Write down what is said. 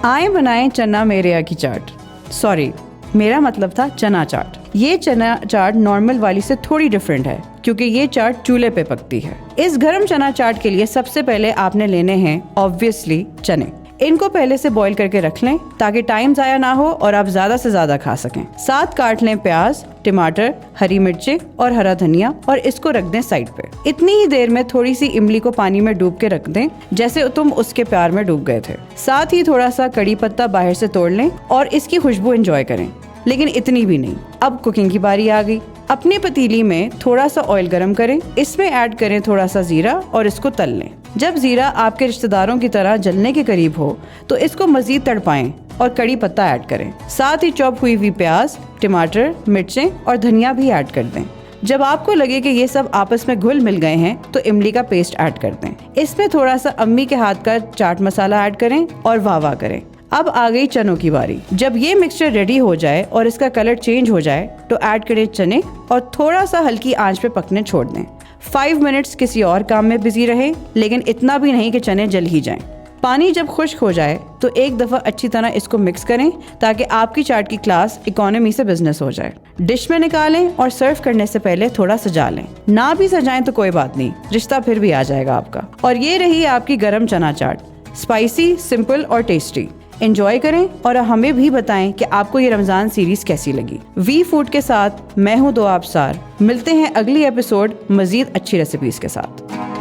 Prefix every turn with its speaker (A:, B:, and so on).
A: आए बनाएं चना मेरेया की चाट। सॉरी, मेरा मतलब था चना चाट। ये चना चाट नॉर्मल वाली से थोड़ी डिफरेंट है क्योंकि ये चाट चूल्हे पे पकती है। इस गरम चना चाट के लिए सबसे पहले आपने लेने हैं ऑब्वियसली चने। इनको पहले से बॉईल करके रख लें ताकि टाइम ज़ाया ना हो और आप ज़्यादा से ज़्यादा खा सकें। साथ काट लें प्याज, टमाटर, हरी मिर्ची और हरा धनिया और इसको रख दें साइड पे। इतनी ही देर में थोड़ी सी इमली को पानी में डूब के रख दें जैसे तुम उसके प्यार में डूब गए थे। साथ ही थोड़ा सा कड़ी पत्ता बाहर से तोड़ लें और इसकी खुशबू एंजॉय करें, लेकिन इतनी भी नहीं। अब कुकिंग की बारी आ गई। अपनी पतीली में थोड़ा सा ऑयल गरम करें, इसमें ऐड करें थोड़ा सा जीरा और इसको तल लें। जब जीरा आपके रिश्तेदारों की तरह जलने के करीब हो तो इसको मजीद तड़पाएं और कड़ी पत्ता ऐड करें। साथ ही चॉप हुई हुई प्याज, टमाटर, मिर्चें और धनिया भी ऐड कर दें। जब आपको लगे कि ये सब आपस में घुल मिल गए हैं तो इमली का पेस्ट ऐड कर दें। इसमें थोड़ा सा अम्मी के हाथ का चाट मसाला ऐड करें और वाह करें। अब आ गई चनों की बारी। जब ये मिक्सचर रेडी हो जाए और इसका कलर चेंज हो जाए तो ऐड करें चने और थोड़ा सा हल्की आंच पे पकने छोड़ दें। 5 मिनट्स किसी और काम में बिजी रहें, लेकिन इतना भी नहीं कि चने जल ही जाएं। पानी जब खुश्क हो जाए तो एक दफ़ा अच्छी तरह इसको मिक्स करें ताकि आपकी चाट की क्लास इकोनॉमी से बिजनेस हो जाए। डिश में निकालें और सर्व करने से पहले थोड़ा सजा लें। ना भी सजाएं तो कोई बात नहीं, रिश्ता फिर भी आ जाएगा आपका। और ये रही आपकी गरम चना चाट, स्पाइसी, सिंपल और टेस्टी। एंजॉय करें और हमें भी बताएं कि आपको ये रमजान सीरीज कैसी लगी। वी फूड के साथ मैं हूं दो आपसार। मिलते हैं अगली एपिसोड मजीद अच्छी रेसिपीज के साथ।